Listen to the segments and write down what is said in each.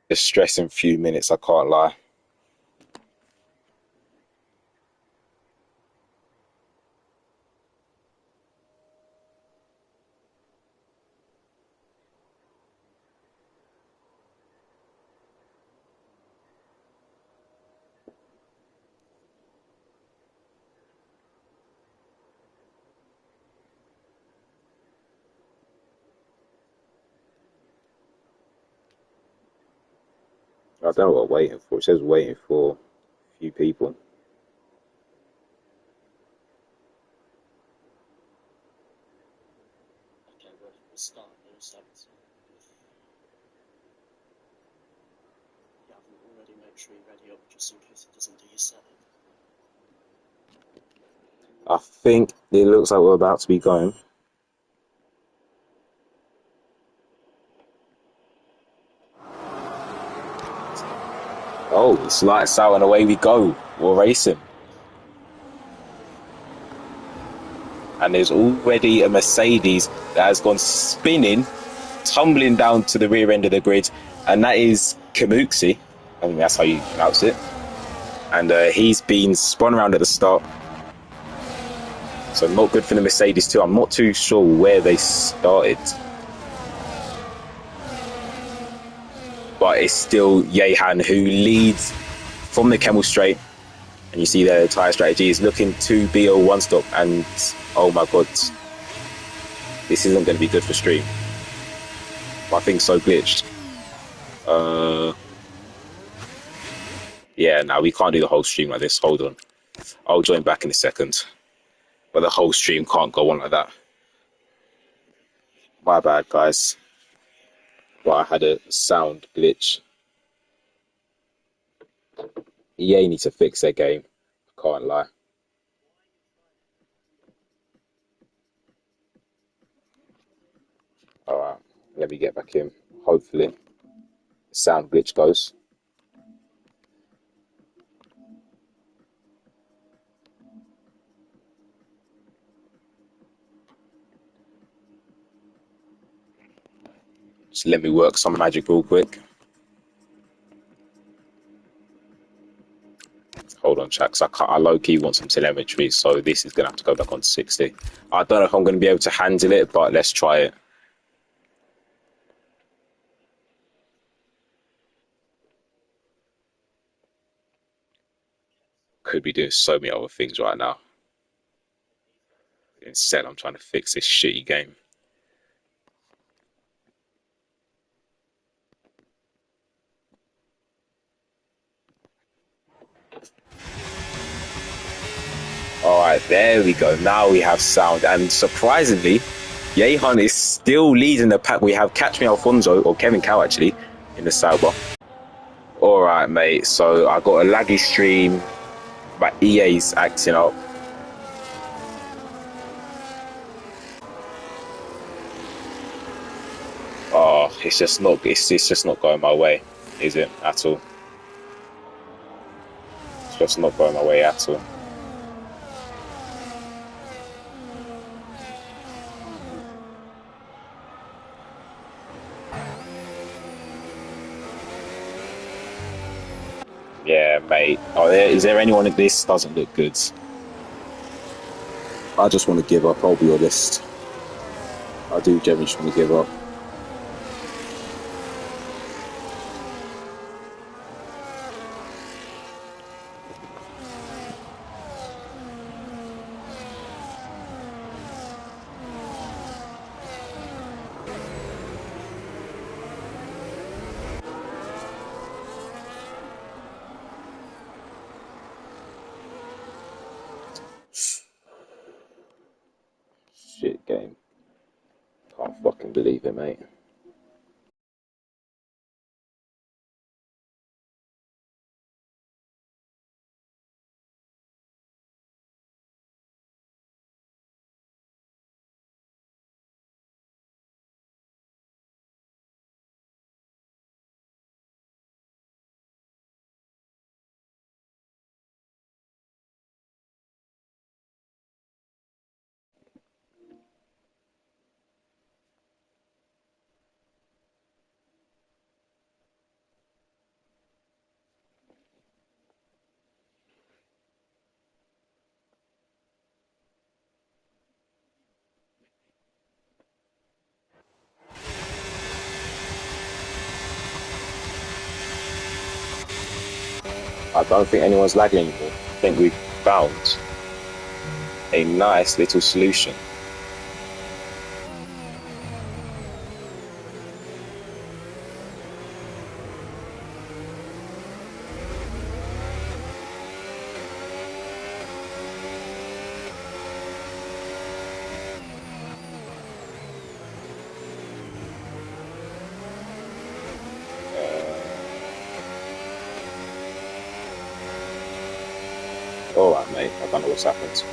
The stressing few minutes, I can't lie. I don't know what I'm waiting for. It says waiting for a few people. Okay, we'll start in a second. You haven't already, make sure you're ready up just in case it doesn't do your setting. I think it looks like we're about to be going. Oh, it's lights out and away we go. We're racing. And there's already a Mercedes that has gone spinning, tumbling down to the rear end of the grid. And that is Kamuxi. I think that's how you pronounce it. And he's been spun around at the start. So not good for the Mercedes too. I'm not too sure where they started. But it's still Yehan who leads from the Kemmel Straight. And you see the tyre strategy is looking to be a one stop. And oh my god, this isn't going to be good for stream. My thing's so glitched. Yeah, now we can't do the whole stream like this. Hold on. I'll join back in a second. But the whole stream can't go on like that. My bad, guys. But I had a sound glitch. EA need to fix their game. Can't lie. Alright, let me get back in. Hopefully, the sound glitch goes. Just let me work some magic real quick. Hold on, chat, 'cause I low-key want some telemetry, so this is going to have to go back on 60. I don't know if I'm going to be able to handle it, but let's try it. Could be doing so many other things right now. Instead, I'm trying to fix this shitty game. Alright, there we go. Now we have sound. And surprisingly, Yehan is still leading the pack. We have Catch Me Alfonso, or Kevin Cow actually, in the Sauber. Alright, mate. So I got a laggy stream. My EA's acting up. Oh, it's just not going my way, is it? At all. It's just not going my way at all. Yeah, mate. Oh, is there anyone that this doesn't look good? I just want to give up, I'll be honest. I do genuinely just want to give up. Shit game. Can't fucking believe it, mate. I don't think anyone's lagging anymore. I think we've found a nice little solution. All right, mate. I don't know what's happened.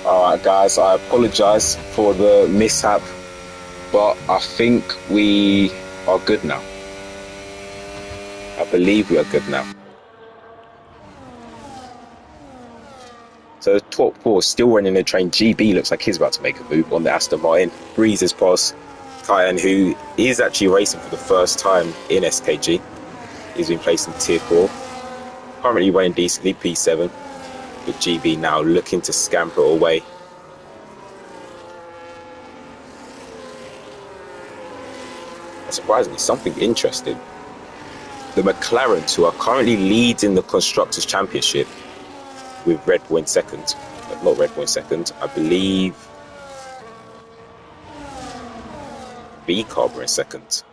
All right, guys. I apologise for the mishap, but I think we are good now. I believe we are good now. So the top four still running the train. GB looks like he's about to make a move on the Aston Martin. Breezes past Kyan, who is actually racing for the first time in SKG. He's been placed in tier 4. Currently running decently, P7. With GB now looking to scamper away. And surprisingly, something interesting. The McLarens, who are currently leading the Constructors' Championship with Red Bull in second. Not Red Bull in second, I believe B Carber in second.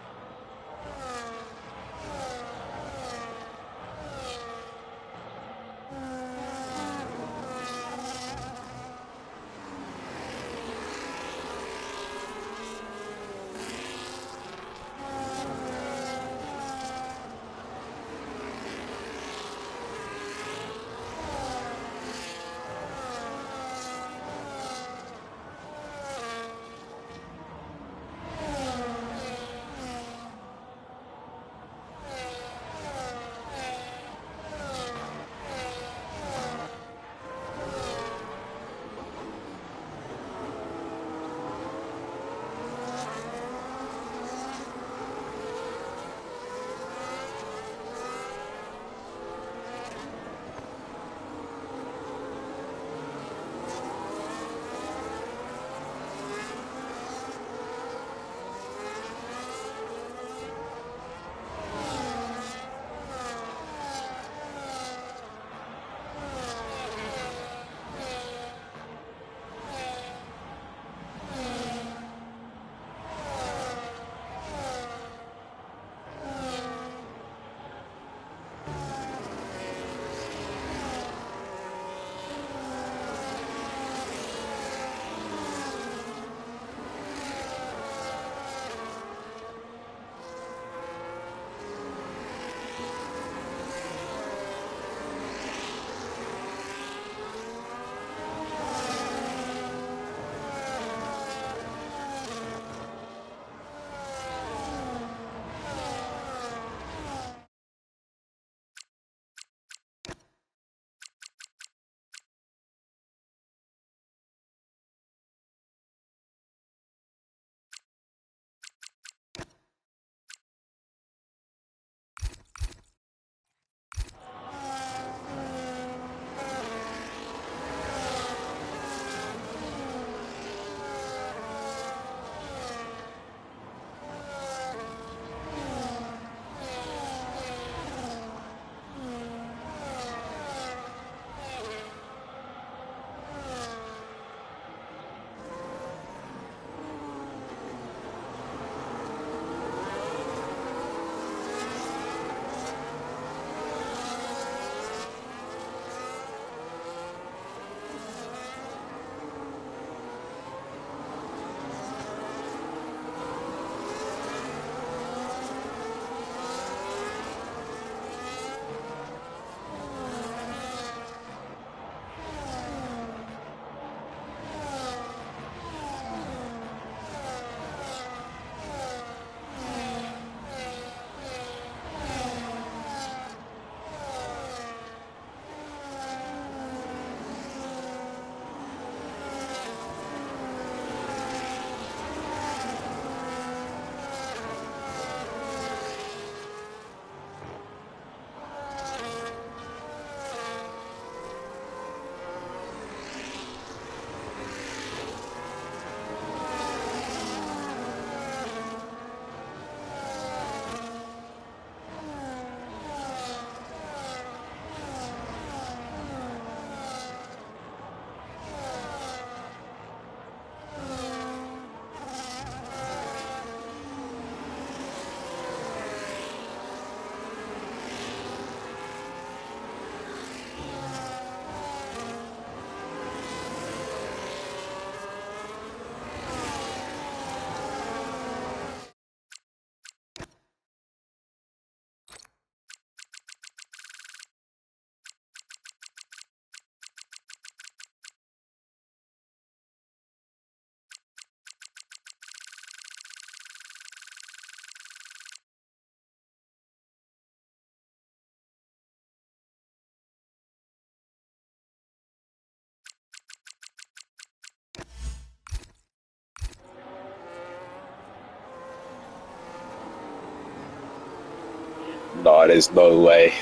No, there's no way.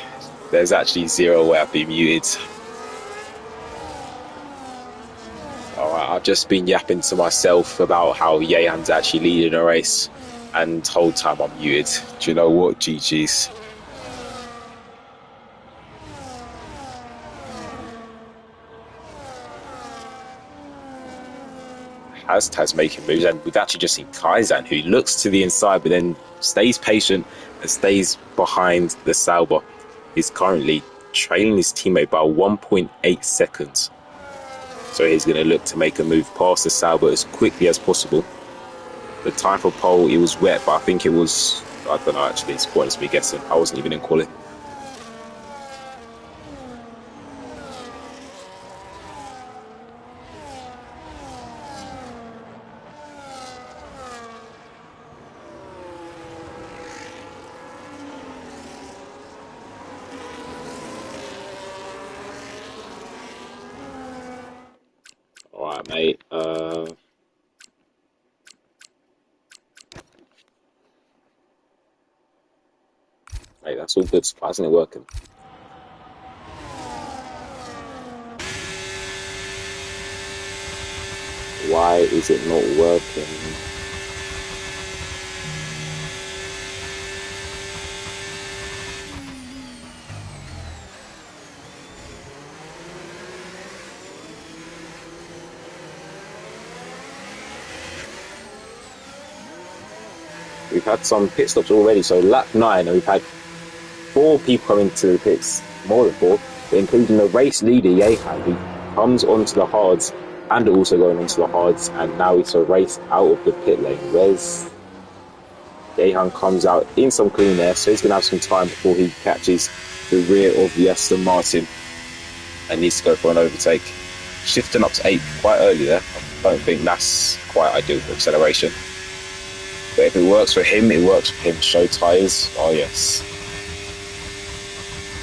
There's actually zero way I've been muted. Alright, I've just been yapping to myself about how Yehan's actually leading a race, and whole time I'm muted. Do you know what? GG's. Has making moves, and we've actually just seen Kaizan, who looks to the inside but then stays patient and stays behind the Sauber. He's currently trailing his teammate by 1.8 seconds. So he's going to look to make a move past the Sauber as quickly as possible. The time for pole, it was wet, but I think it was, I don't know actually, it's pointless me guessing. I wasn't even in quality. Alright, mate. Mate, that's all good. Why isn't it working? Why is it not working? We've had some pit stops already. So lap 9, and we've had 4 people coming to the pits, more than 4, including the race leader, Yehan, who comes onto the hards and also going onto the hards, and now it's a race out of the pit lane. Where's Yehan comes out in some clean air, so he's going to have some time before he catches the rear of the Aston Martin and needs to go for an overtake. Shifting up to 8th quite early there. I don't think that's quite ideal for acceleration. But if it works for him, it works for him. Show tyres, oh yes.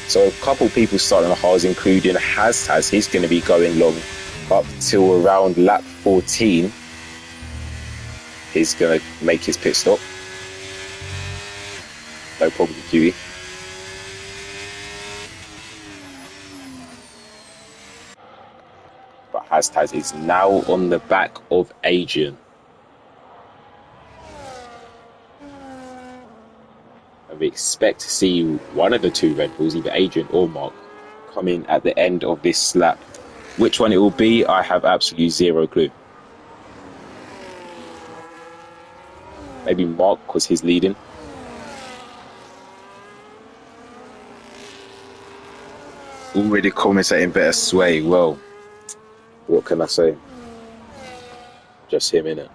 So a couple of people starting the hards, including Has. He's going to be going long up till around lap 14. He's going to make his pit stop. No problem, QE. But Has is now on the back of Adrian. And we expect to see one of the 2 Red Bulls, either Adrian or Mark, come in at the end of this lap. Which one it will be, I have absolutely zero clue. Maybe Mark, because he's leading. Already commentating better sway. Well, what can I say? Just him, innit?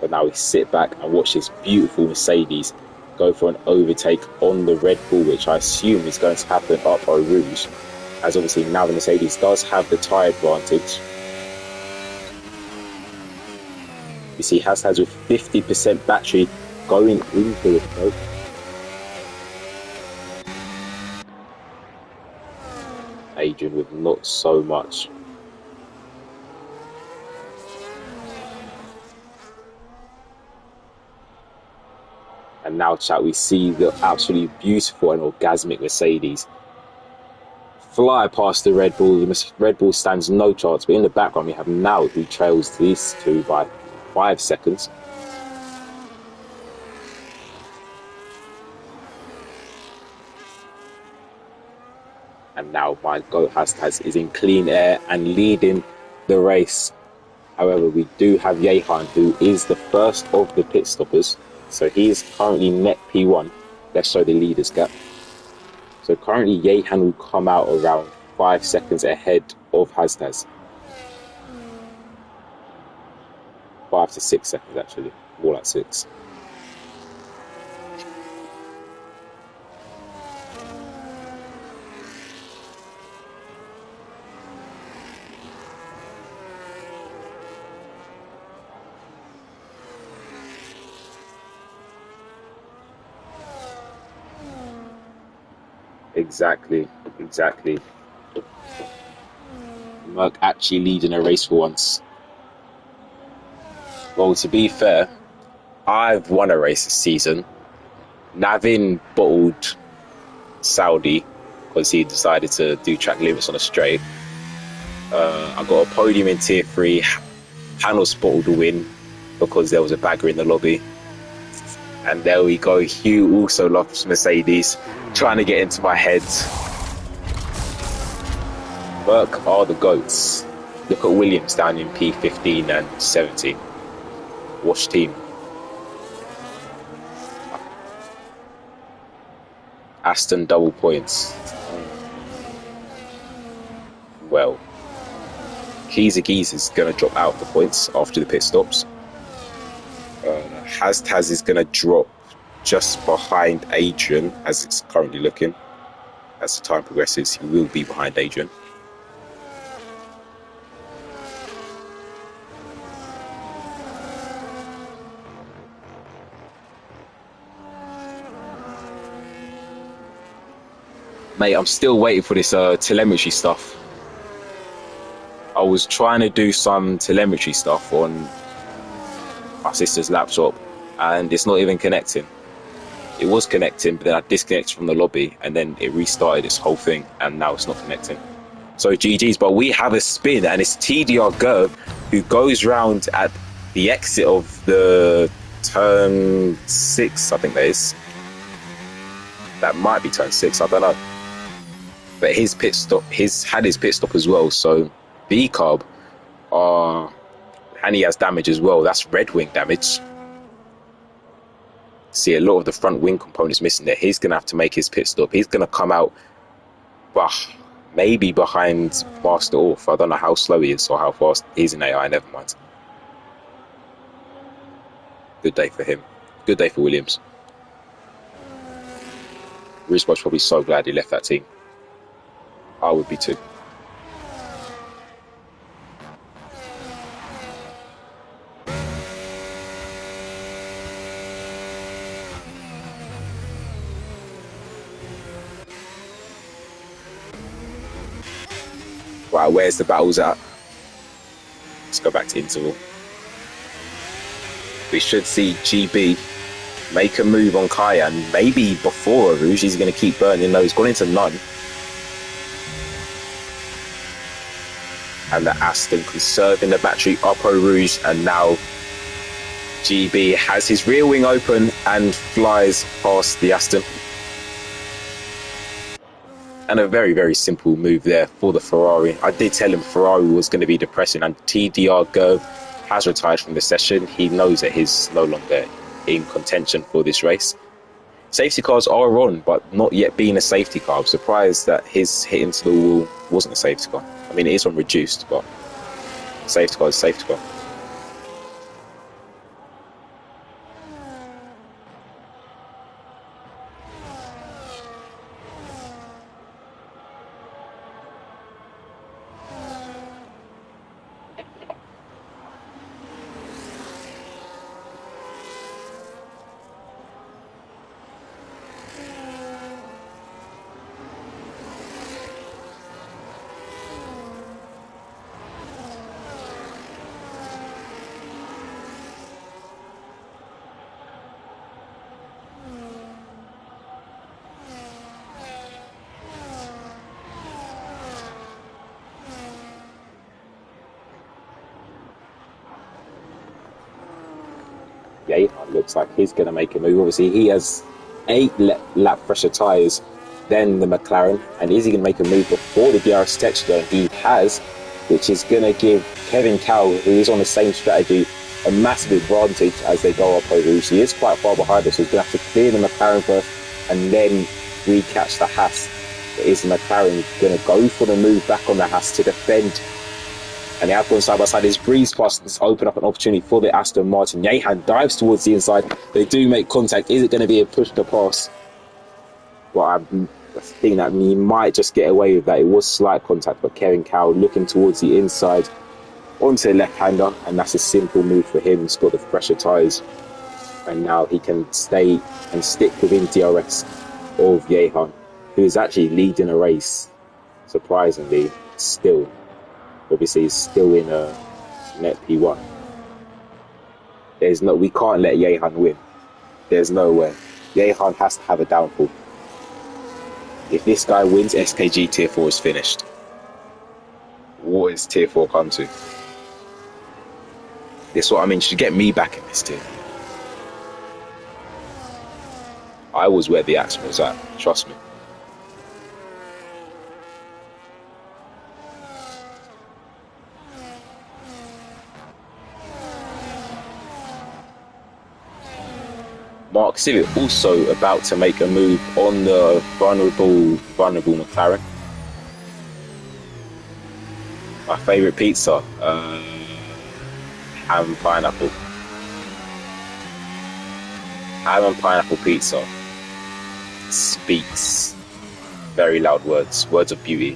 But now we sit back and watch this beautiful Mercedes go for an overtake on the Red Bull, which I assume is going to happen up Eau Rouge, as obviously now the Mercedes does have the tyre advantage. You see Has with 50% battery going into it, though. Adrian with not so much. And now, chat, we see the absolutely beautiful and orgasmic Mercedes fly past the Red Bull. The Red Bull stands no chance, but in the background we have Now, who trails these 2 by 5 seconds. And now my goat Has is in clean air and leading the race. However, we do have Yehan, who is the first of the pit stoppers. So he is currently net P1. Let's show the leaders gap. So currently Yehan will come out around 5 seconds ahead of Has. 5 to 6 seconds actually. More like 6. Exactly. Merc actually leading a race for once. Well, to be fair, I've won a race this season. Navin bottled Saudi because he decided to do track limits on a straight. I got a podium in tier 3. Panos bottled the win because there was a bagger in the lobby. And there we go. Hugh also loves Mercedes, trying to get into my head. Merc are the GOATs. Look at Williams down in P15 and 17. Wash team. Aston double points. Well, Keys is going to drop out the points after the pit stops. Taz is going to drop just behind Adrian as it's currently looking. As the time progresses, he will be behind Adrian. Mate, I'm still waiting for this telemetry stuff. I was trying to do some telemetry stuff on my sister's laptop and it's not even connecting. It was connecting, but then I disconnected from the lobby and then it restarted this whole thing and now it's not connecting. So GG's, but we have a spin and it's TDR Gerb who goes round at the exit of the turn 6, I think that is. That might be turn 6, I don't know. But his pit stop, had his pit stop as well, so V-carb and he has damage as well. That's red wing damage. See a lot of the front wing components missing there. He's gonna have to make his pit stop. He's gonna come out maybe behind Master Orf. I don't know how slow he is or how fast he's in AI, never mind. Good day for him. Good day for Williams. Rizbot's probably so glad he left that team. I would be too. Right, where's the battles at? Let's go back to interval. We should see GB make a move on Cayenne, maybe before Rouge. He's going to keep burning those. He's gone into none. And the Aston conserving the battery up Rouge, and now GB has his rear wing open and flies past the Aston. And a very, very simple move there for the Ferrari. I did tell him Ferrari was going to be depressing, and TDR Gerb has retired from the session. He knows that he's no longer in contention for this race. Safety cars are on, but not yet being a safety car. I'm surprised that his hit into the wall wasn't a safety car. I mean, it is on reduced, but safety car is safety car. Yeah, it looks like he's going to make a move. Obviously, he has 8 lap pressure tyres, then the McLaren. And is he going to make a move before the DRS texture? He has, which is going to give Kevin Cowell, who is on the same strategy, a massive advantage as they go up over Rouge. He is quite far behind us, so he's going to have to clear the McLaren first and then recatch the Haas. But is the McLaren going to go for the move back on the Haas to defend? And they have gone side by side. His breeze past this open up an opportunity for the Aston Martin. Yehan dives towards the inside. They do make contact. Is it going to be a push to pass? Well, I think that he might just get away with that. It was slight contact, but Kevin Cowell looking towards the inside onto the left-hander, and that's a simple move for him. He's got the fresher tyres, and now he can stay and stick within DRS of Yehan, who is actually leading a race, surprisingly, still. Obviously, he's still in a net P1. We can't let Yehan win. There's no way. Yehan has to have a downfall. If this guy wins, SKG tier 4 is finished. What is tier 4 come to? This is what I mean. Should get me back in this tier. I was where the action was at. Trust me. Mark Civic also about to make a move on the vulnerable McLaren. My favourite pizza, ham and pineapple. Ham and pineapple pizza speaks very loud words of beauty.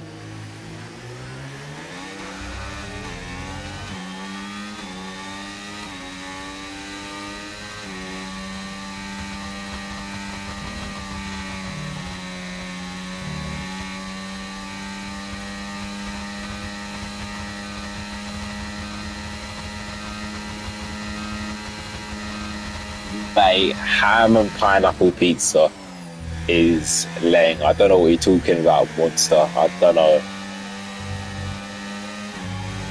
Mate, ham and pineapple pizza is laying. I don't know what you're talking about, monster. I don't know.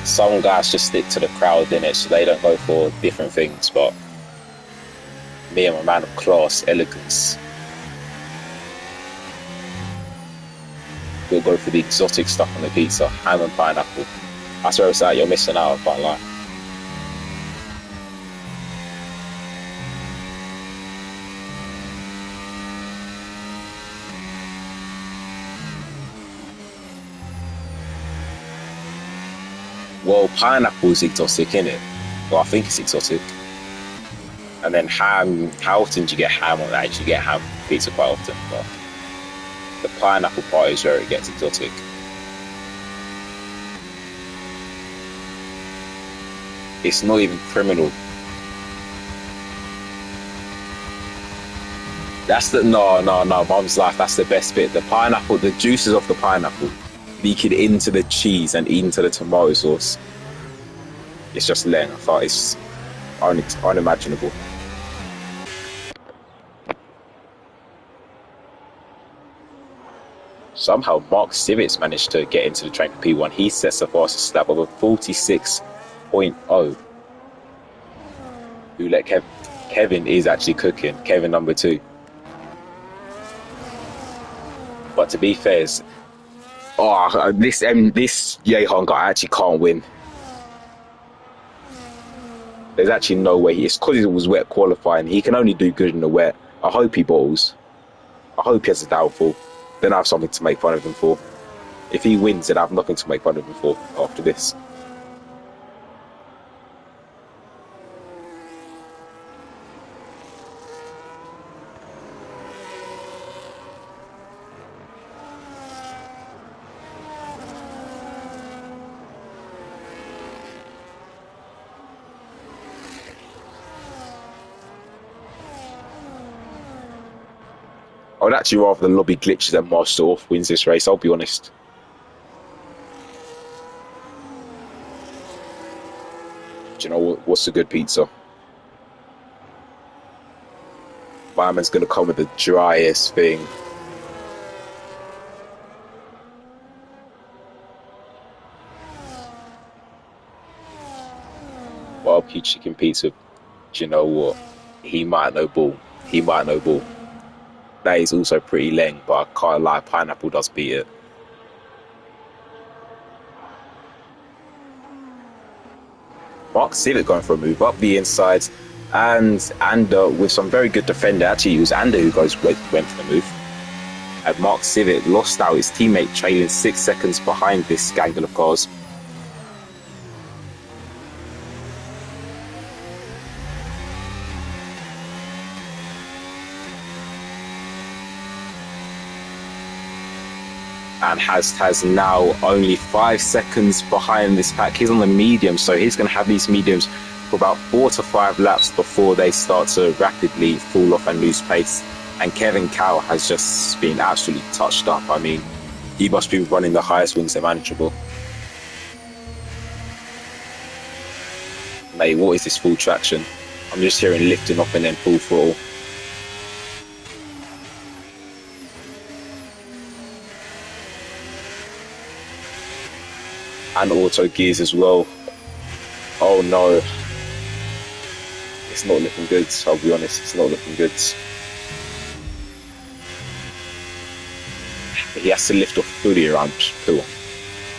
Some guys just stick to the crowd in it, so they don't go for different things. But me, I'm a man of class, elegance. We'll go for the exotic stuff on the pizza, ham and pineapple. I swear it's like you're missing out. I can't lie. Well, pineapple's exotic, innit? Well, I think it's exotic. And then ham, how often do you get ham on that? You get ham pizza quite often, but the pineapple part is where it gets exotic. It's not even criminal. That's the, no, Mum's life, that's the best bit. The pineapple, the juices of the pineapple leaking into the cheese and into the tomato sauce. It's just laying. I thought it's unimaginable. Somehow Mark Civic's managed to get into the train for P1. He sets the fastest lap of a 46.0. Who let Kevin is actually cooking. Kevin number 2. But to be fair, this Yehan guy actually can't win. There's actually no way. It's because it was wet qualifying. He can only do good in the wet. I hope he balls. I hope he has a downfall. Then I have something to make fun of him for. If he wins, then I have nothing to make fun of him for after this. I would actually rather the lobby glitches than Master Off wins this race, I'll be honest. Do you know what's a good pizza? My man's going to come with the driest thing. Barbecue chicken pizza. Do you know what? He might know ball. That is also pretty leng, but I can't lie, pineapple does beat it. Mark Civic going for a move up the inside, and with some very good defender. Actually, it was Ander who went for the move. And Mark Civic lost out his teammate, trailing 6 seconds behind this gangle of cars. And has now only 5 seconds behind this pack. He's on the medium, so he's going to have these mediums for about 4 to 5 laps before they start to rapidly fall off and lose pace. And Kevin Cow has just been absolutely touched up. I mean, he must be running the highest wings imaginable. Mate, what is this full traction? I'm just hearing lifting off and then full throttle. And auto gears as well. Oh no. It's not looking good, I'll be honest, it's not looking good. He has to lift off fully around Pool.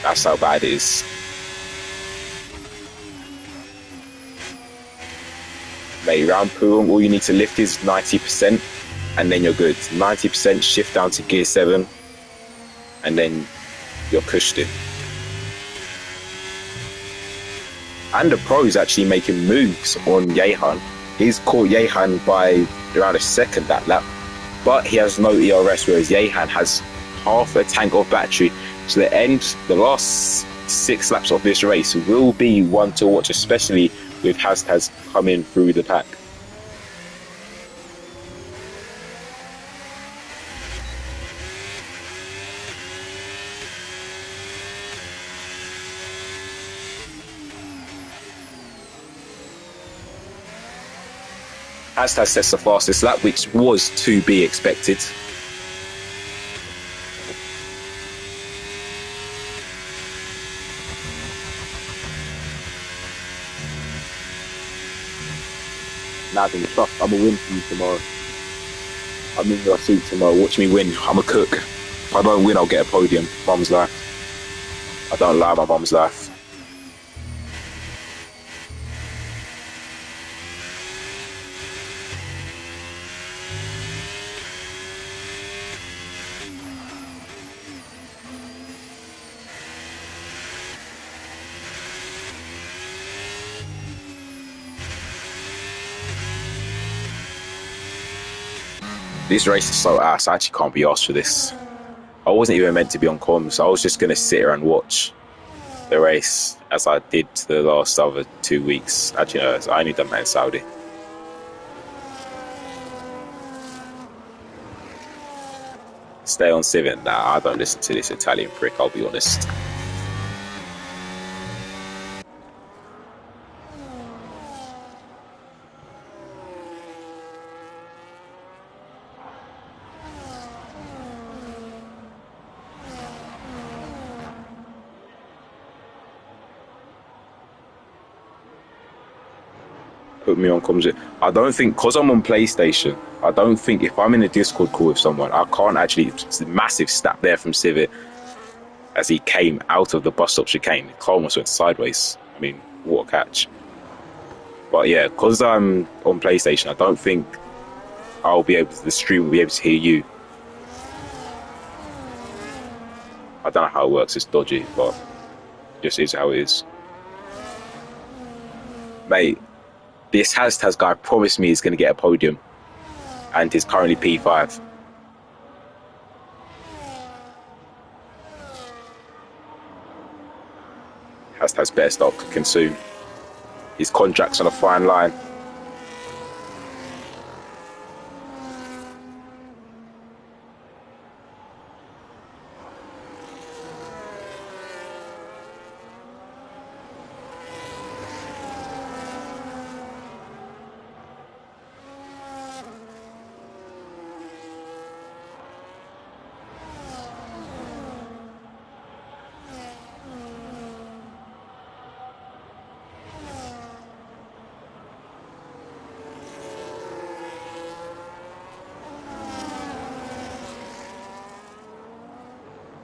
That's how bad it is. Mate, around Pool, all you need to lift is 90% and then you're good. 90% shift down to gear 7 and then you're cushed in. And the pro is actually making moves on Jehan. He's caught Jehan by around a second that lap, but he has no ERS, whereas Jehan has half a tank of battery. So the last 6 laps of this race will be one to watch, especially with Hastaz coming through the pack. Hastaz sets the fastest lap, which was to be expected. Nathan, trust, I'm a win for you tomorrow. I'm in your suit tomorrow. Watch me win. I'm a cook. If I don't win, I'll get a podium. Mum's life. I don't lie, my mum's life. This race is so ass, I actually can't be asked for this. I wasn't even meant to be on comms, I was just going to sit here and watch the race as I did the last other 2 weeks. Actually, no, I only done that in Saudi. Stay on Civic? Nah, I don't listen to this Italian prick, I'll be honest. Put me on comms. I don't think, because I'm on PlayStation, I don't think if I'm in a Discord call with someone, I can't actually. It's a massive stat there from Civic as he came out of the bus stop chicane. The car almost went sideways. I mean, what a catch. But yeah, because I'm on PlayStation, I don't think I'll be able to, the stream will be able to hear you. I don't know how it works, it's dodgy, but it just is how it is. Mate, this Hastaz guy promised me he's going to get a podium, and he's currently P5. Hastaz better start cooking soon. His contract's on a fine line.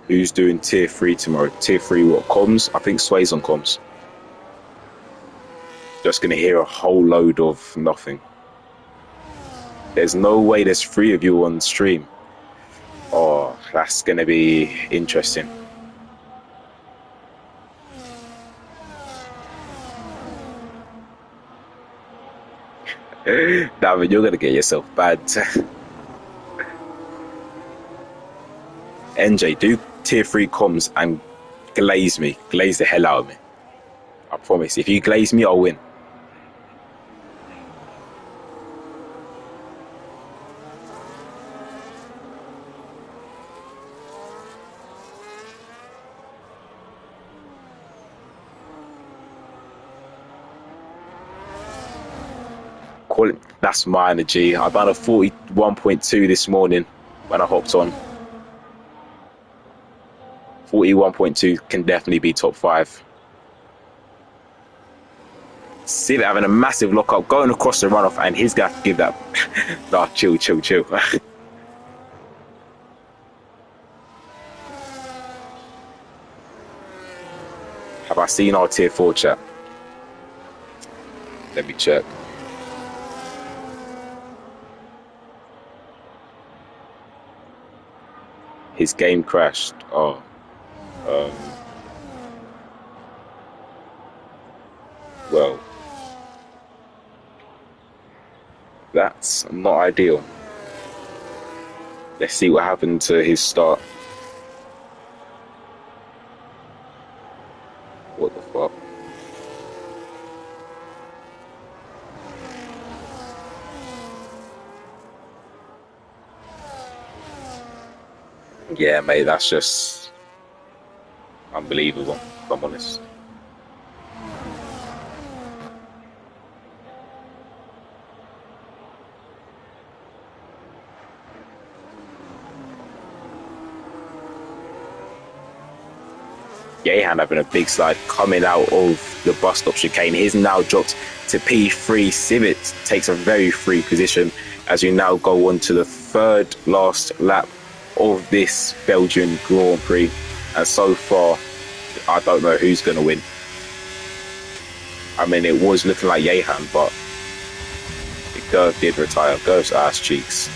Who's doing tier 3 tomorrow? Tier 3 what? Comms? I think Sway's on comms. Just gonna hear a whole load of nothing. There's no way there's 3 of you on stream. Oh, that's gonna be interesting. David, you're gonna get yourself bad. NJ, do tier 3 comms and glaze me. Glaze the hell out of me. I promise. If you glaze me, I'll win. That's my energy. I done a 41.2 this morning when I hopped on. 41.2 can definitely be top 5. Civic having a massive lockup, going across the runoff, and he's going to have to give that. Nah, chill. Have I seen our tier 4 chat? Let me check. His game crashed. Oh. Well. That's not ideal. Let's see what happened to his start. What the fuck? Yeah, mate, that's just unbelievable, if I'm honest. Yehan having a big slide coming out of the bus stop chicane. He's now dropped to P3. Civic takes a very free position as we now go on to the third last lap of this Belgian Grand Prix. And so far, I don't know who's going to win. I mean, it was looking like Yehan, but Gerv did retire. Gerv's ass cheeks.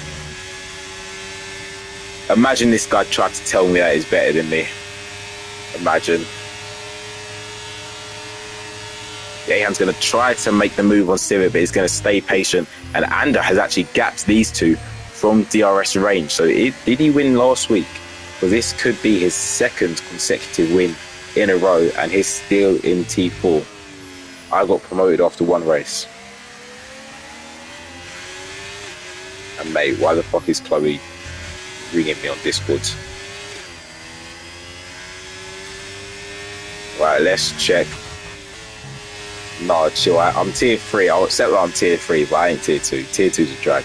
Imagine this guy tried to tell me that he's better than me. Imagine. Yehan's going to try to make the move on Civic, but he's going to stay patient. And Ander has actually gapped these two from DRS range. So did he win last week? Well, this could be his second consecutive win in a row, and he's still in T4. I got promoted after one race. And mate, why the fuck is Chloe ringing me on Discord? Right, let's check. No, chill. I'm tier 3. I'll accept that I'm tier 3, but I ain't tier 2. Tier 2's a drag.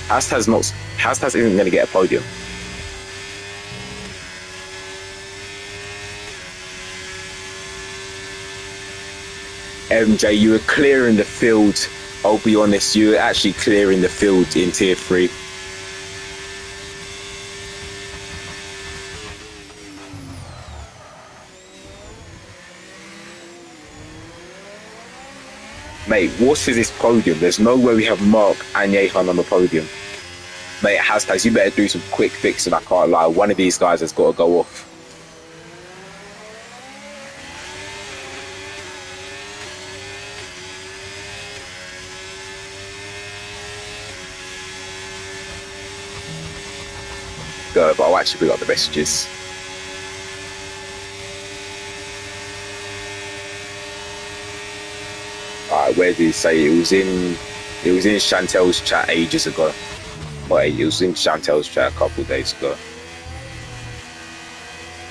Hastas isn't going to get a podium. MJ, you were clearing the field. I'll be honest, you were actually clearing the field in tier 3. Mate, what is this podium? There's no way we have Mark and Yehan on the podium. Mate, Hashtag, you better do some quick fixing, I can't lie. One of these guys has got to go off. Go, but I'll actually bring up the messages. Alright, where did he say it was in Chantel's chat ages ago. Wait, it was in Chantel's chat a couple of days ago.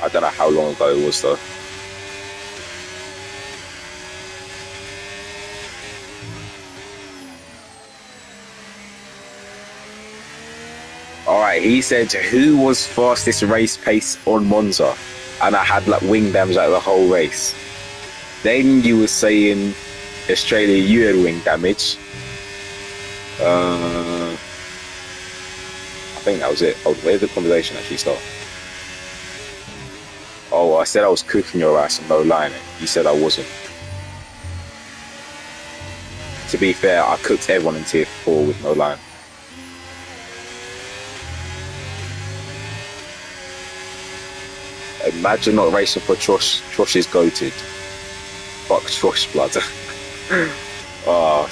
I don't know how long ago it was though. Alright, he said, who was fastest race pace on Monza? And I had like wing dams out the whole race. Then you were saying Australia, you had wing damage. I think that was it. Oh, where did the conversation actually start? Oh, I said I was cooking your ass and no lying. You said I wasn't. To be fair, I cooked everyone in tier 4 with no lying. Imagine not racing for Trosh. Trosh is goated. Fuck Trosh blood. Oh,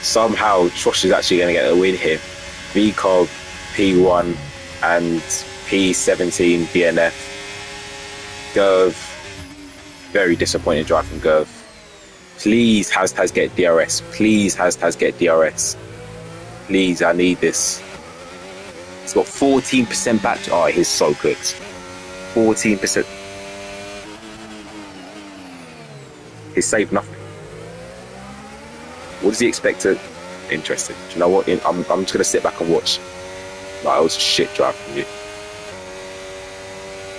somehow Trosh is actually going to get a win here. VCOB, P1 and P17 DNF. Gerv, very disappointing drive from Gerv. Please, Has get DRS. Please, Has get DRS. Please, I need this. It's got 14% back. Oh, he's so cooked. 14%. He's saved nothing. What does he expect to? Interesting. Do you know what? I'm just gonna sit back and watch. Like, it was a shit drive from you.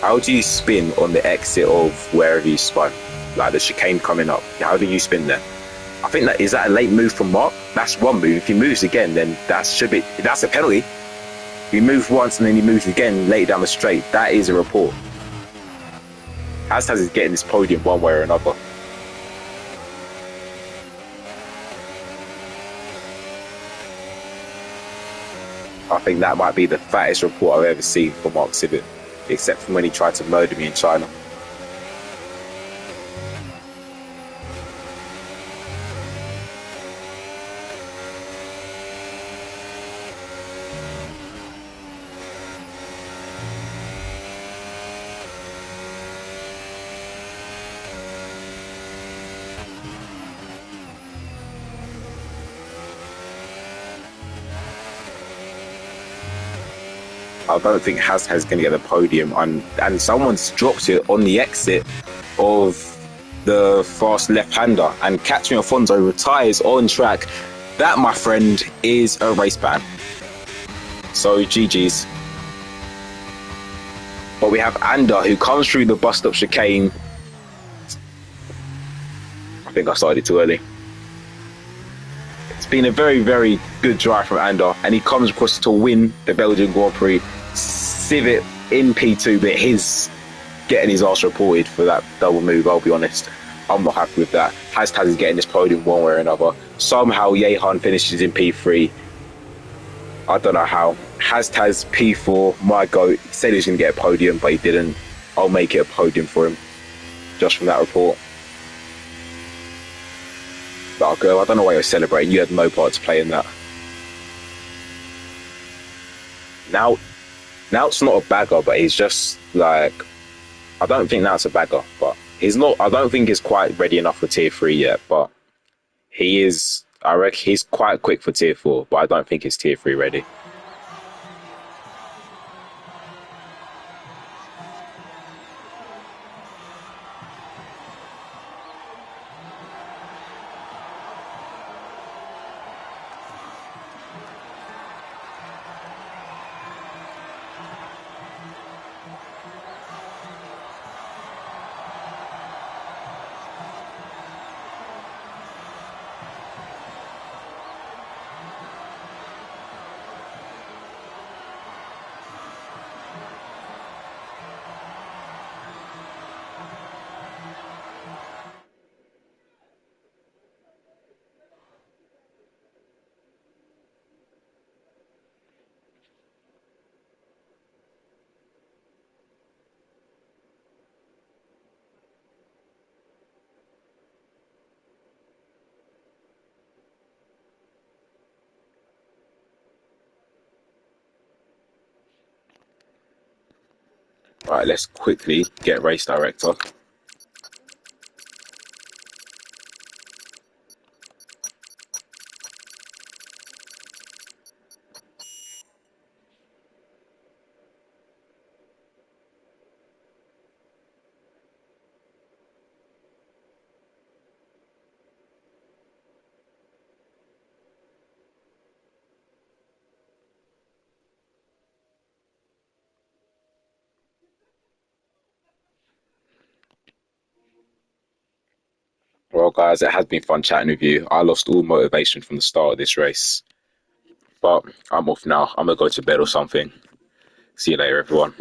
How do you spin on the exit of wherever you spun? Like the chicane coming up. How do you spin there? I think that a late move from Mark. That's one move. If he moves again, then that's a penalty. If he moves once and then he moves again later down the straight, that is a report. Hashtag is getting this podium one way or another. I think that might be the fattest report I've ever seen for Mark Sibbett, except from when he tried to murder me in China. I don't think Hazard's going to get the podium, and someone's dropped it on the exit of the fast left-hander, and Catch Me Alfonso retires on track. That, my friend, is a race ban. So GG's. But we have Ander, who comes through the bus stop chicane. I think I started too early. It's been a very, very good drive from Ander, and he comes across to win the Belgian Grand Prix. Civic in P2, but he's getting his arse reported for that double move. I'll be honest, I'm not happy with that. Hashtag is getting this podium one way or another. Somehow Yehan finishes in P3. I don't know how. Hashtag's P4, my goat. He said he was going to get a podium, but he didn't. I'll make it a podium for him just from that report. But girl, I don't know why you're celebrating. You had no part to play in that. Now it's not a bagger, but he's just like, I don't think that's a bagger, but he's not, I don't think he's quite ready enough for tier 3 yet, but he is, I reckon he's quite quick for tier 4, but I don't think he's tier 3 ready. Right, let's quickly get race director. Well, guys, it has been fun chatting with you. I lost all motivation from the start of this race, but I'm off now. I'm gonna go to bed or something. See you later, everyone.